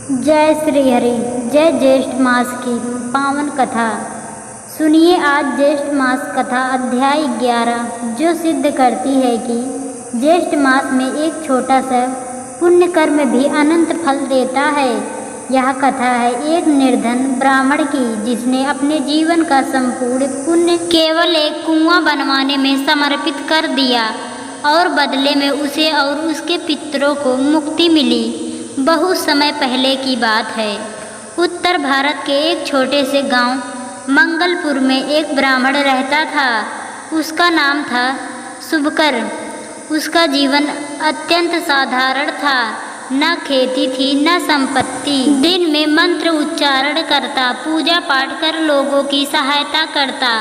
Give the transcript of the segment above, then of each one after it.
जय श्री हरि। जय ज्येष्ठ मास की पावन कथा। सुनिए आज ज्येष्ठ मास कथा अध्याय 11, जो सिद्ध करती है कि ज्येष्ठ मास में एक छोटा सा पुण्य कर्म भी अनंत फल देता है। यह कथा है एक निर्धन ब्राह्मण की, जिसने अपने जीवन का संपूर्ण पुण्य केवल एक कुआं बनवाने में समर्पित कर दिया और बदले में उसे और उसके पितरों को मुक्ति मिली। बहुत समय पहले की बात है। उत्तर भारत के एक छोटे से गांव मंगलपुर में एक ब्राह्मण रहता था। उसका नाम था शुभकर। उसका जीवन अत्यंत साधारण था। न खेती थी न संपत्ति। दिन में मंत्र उच्चारण करता, पूजा पाठ कर लोगों की सहायता करता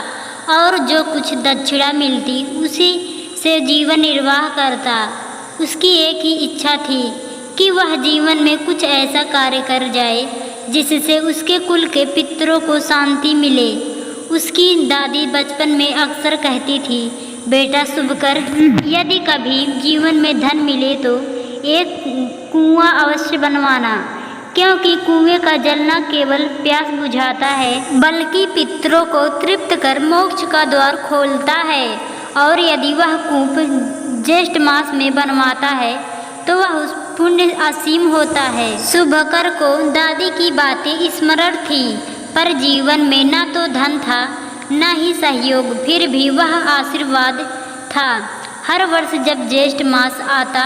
और जो कुछ दक्षिणा मिलती उसी से जीवन निर्वाह करता। उसकी एक ही इच्छा थी कि वह जीवन में कुछ ऐसा कार्य कर जाए जिससे उसके कुल के पितरों को शांति मिले। उसकी दादी बचपन में अक्सर कहती थी, बेटा शुभकर, यदि कभी जीवन में धन मिले तो एक कुआं अवश्य बनवाना, क्योंकि कुएं का जल न केवल प्यास बुझाता है बल्कि पितरों को तृप्त कर मोक्ष का द्वार खोलता है। और यदि वह कूप ज्येष्ठ मास में बनवाता है तो वह उस पुण्य असीम होता है। शुभकर को दादी की बातें स्मरण थी, पर जीवन में न तो धन था न ही सहयोग, फिर भी वह आशीर्वाद था। हर वर्ष जब ज्येष्ठ मास आता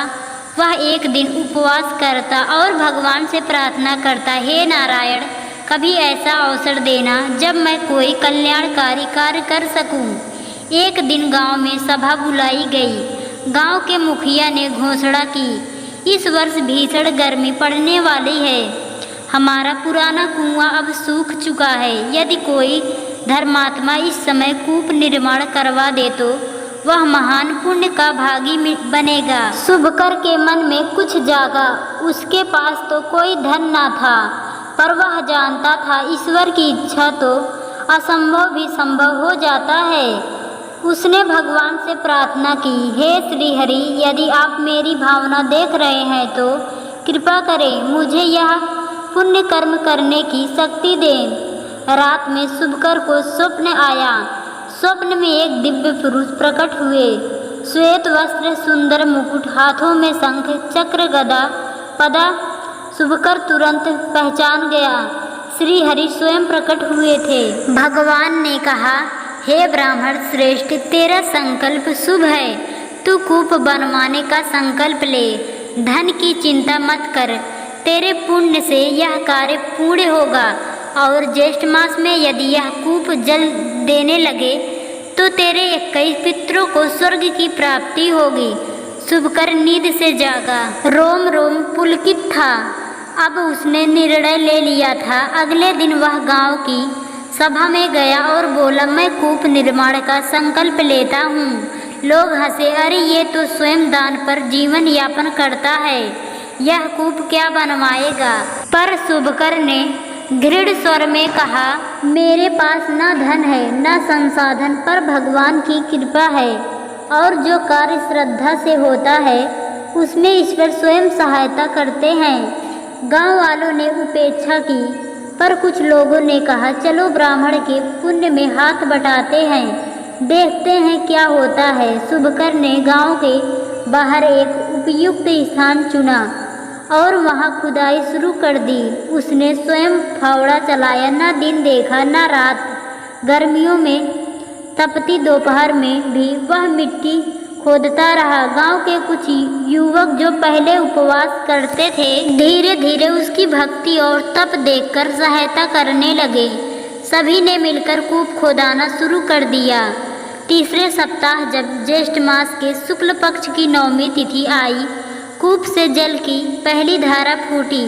वह एक दिन उपवास करता और भगवान से प्रार्थना करता, हे नारायण, कभी ऐसा अवसर देना जब मैं कोई कल्याणकारी कार्य कर सकूं। एक दिन गांव में सभा बुलाई गई। गांव के मुखिया ने घोषणा की, इस वर्ष भीषण गर्मी पड़ने वाली है। हमारा पुराना कुआं अब सूख चुका है। यदि कोई धर्मात्मा इस समय कूप निर्माण करवा दे तो वह महान पुण्य का भागी बनेगा। शुभकर के मन में कुछ जागा। उसके पास तो कोई धन न था, पर वह जानता था ईश्वर की इच्छा तो असंभव भी संभव हो जाता है। उसने भगवान से प्रार्थना की, हे श्री हरि, यदि आप मेरी भावना देख रहे हैं तो कृपा करें, मुझे यह पुण्य कर्म करने की शक्ति दें। रात में शुभकर को स्वप्न आया। स्वप्न में एक दिव्य पुरुष प्रकट हुए। श्वेत वस्त्र, सुंदर मुकुट, हाथों में शंख चक्र गदा पदा। शुभकर तुरंत पहचान गया, श्री हरि स्वयं प्रकट हुए थे। भगवान ने कहा, हे ब्राह्मण श्रेष्ठ, तेरा संकल्प शुभ है। तू कूप बनवाने का संकल्प ले। धन की चिंता मत कर, तेरे पुण्य से यह कार्य पूर्ण होगा। और ज्येष्ठ मास में यदि यह कूप जल देने लगे तो तेरे 21 पितरों को स्वर्ग की प्राप्ति होगी। शुभकर नींद से जागा, रोम रोम पुलकित था। अब उसने निर्णय ले लिया था। अगले दिन वह गांव की सभा में गया और बोला, मैं कूप निर्माण का संकल्प लेता हूँ। लोग हंसे, अरे ये तो स्वयं दान पर जीवन यापन करता है, यह कूप क्या बनवाएगा। पर शुभकर ने दृढ़ स्वर में कहा, मेरे पास न धन है न संसाधन, पर भगवान की कृपा है और जो कार्य श्रद्धा से होता है उसमें ईश्वर स्वयं सहायता करते हैं। गांव वालों ने उपेक्षा की, पर कुछ लोगों ने कहा, चलो ब्राह्मण के पुण्य में हाथ बटाते हैं, देखते हैं क्या होता है। शुभकर ने गांव के बाहर एक उपयुक्त स्थान चुना और वहां खुदाई शुरू कर दी। उसने स्वयं फावड़ा चलाया, न दिन देखा न रात। गर्मियों में तपती दोपहर में भी वह मिट्टी खोदता रहा। गांव के कुछ युवक जो पहले उपवास करते थे, धीरे धीरे उसकी भक्ति और तप देखकर सहायता करने लगे। सभी ने मिलकर कूप खोदाना शुरू कर दिया। तीसरे सप्ताह जब ज्येष्ठ मास के शुक्ल पक्ष की 9वीं तिथि आई, कूप से जल की पहली धारा फूटी।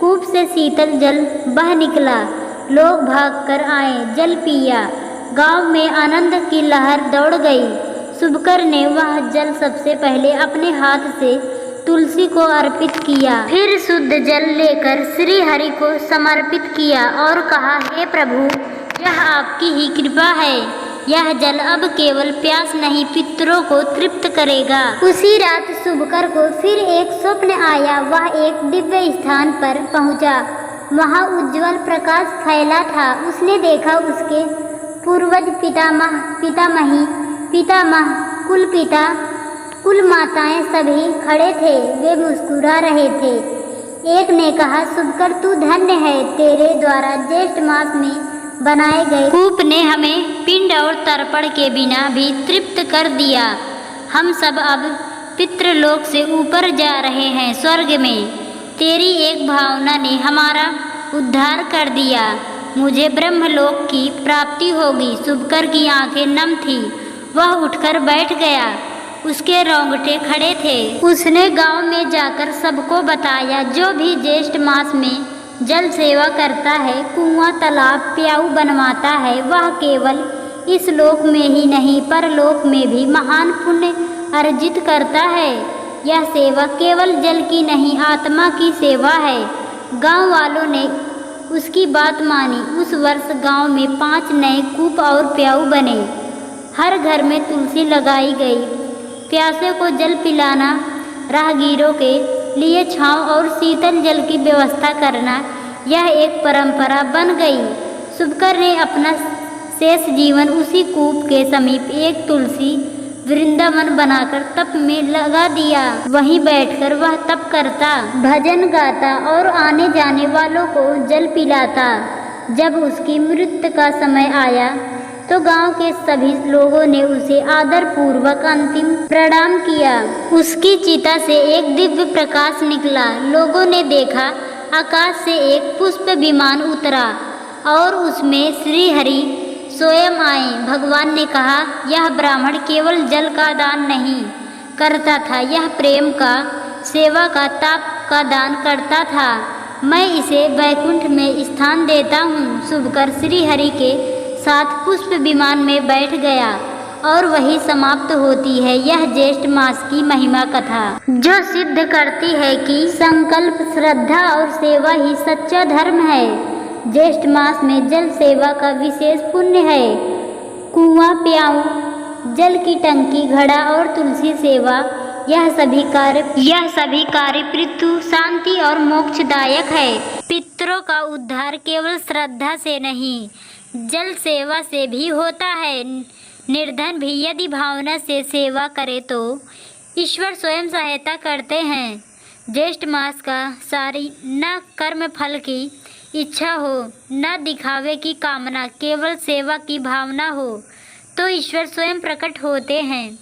कूप से शीतल जल बह निकला। लोग भागकर आए, जल पिया। गांव में आनंद की लहर दौड़ गई। शुभकर ने वह जल सबसे पहले अपने हाथ से तुलसी को अर्पित किया, फिर शुद्ध जल लेकर श्री हरि को समर्पित किया और कहा, हे प्रभु, यह आपकी ही कृपा है। यह जल अब केवल प्यास नहीं पितरों को तृप्त करेगा। उसी रात शुभकर को फिर एक स्वप्न आया। वह एक दिव्य स्थान पर पहुंचा। वहां उज्जवल प्रकाश फैला था। उसने देखा उसके पूर्वज पितामह कुलपिता कुल माताएं सभी खड़े थे। वे मुस्कुरा रहे थे। एक ने कहा, शुभकर तू धन्य है, तेरे द्वारा ज्येष्ठ मास में बनाए गए कूप ने हमें पिंड और तर्पण के बिना भी तृप्त कर दिया। हम सब अब पितृलोक से ऊपर जा रहे हैं स्वर्ग में। तेरी एक भावना ने हमारा उद्धार कर दिया। मुझे ब्रह्मलोक की प्राप्ति होगी। शुभकर की आंखें नम थी। वह उठकर बैठ गया। उसके रोंगटे खड़े थे। उसने गांव में जाकर सबको बताया, जो भी ज्येष्ठ मास में जल सेवा करता है, कुआं तालाब प्याऊ बनवाता है, वह केवल इस लोक में ही नहीं परलोक में भी महान पुण्य अर्जित करता है। यह सेवा केवल जल की नहीं आत्मा की सेवा है। गांव वालों ने उसकी बात मानी। उस वर्ष गांव में 5 नए कूप और प्याऊ बने। हर घर में तुलसी लगाई गई। प्यासे को जल पिलाना, राहगीरों के लिए छांव और शीतल जल की व्यवस्था करना, यह एक परंपरा बन गई। शुभकर ने अपना शेष जीवन उसी कूप के समीप एक तुलसी वृंदावन बनाकर तप में लगा दिया। वहीं बैठकर वह तप करता, भजन गाता और आने जाने वालों को जल पिलाता। जब उसकी मृत्यु का समय आया तो गांव के सभी लोगों ने उसे आदर पूर्वक अंतिम प्रणाम किया। उसकी चिता से एक दिव्य प्रकाश निकला। लोगों ने देखा आकाश से एक पुष्प विमान उतरा और उसमें श्री हरि स्वयं आए। भगवान ने कहा, यह ब्राह्मण केवल जल का दान नहीं करता था, यह प्रेम का, सेवा का, ताप का दान करता था। मैं इसे वैकुंठ में स्थान देता हूँ। शुभकर श्री हरि के साथ पुष्प विमान में बैठ गया और वही समाप्त होती है यह ज्येष्ठ मास की महिमा कथा, जो सिद्ध करती है कि संकल्प, श्रद्धा और सेवा ही सच्चा धर्म है। ज्येष्ठ मास में जल सेवा का विशेष पुण्य है। कुआं प्याऊ, जल की टंकी, घड़ा और तुलसी सेवा, यह सभी कार्य पृथु शांति और मोक्षदायक है। पितरों का उद्धार केवल श्रद्धा से नहीं, जल सेवा से भी होता है। निर्धन भी यदि भावना से सेवा करे तो ईश्वर स्वयं सहायता करते हैं। ज्येष्ठ मास का सारी न कर्म फल की इच्छा हो, न दिखावे की कामना, केवल सेवा की भावना हो तो ईश्वर स्वयं प्रकट होते हैं।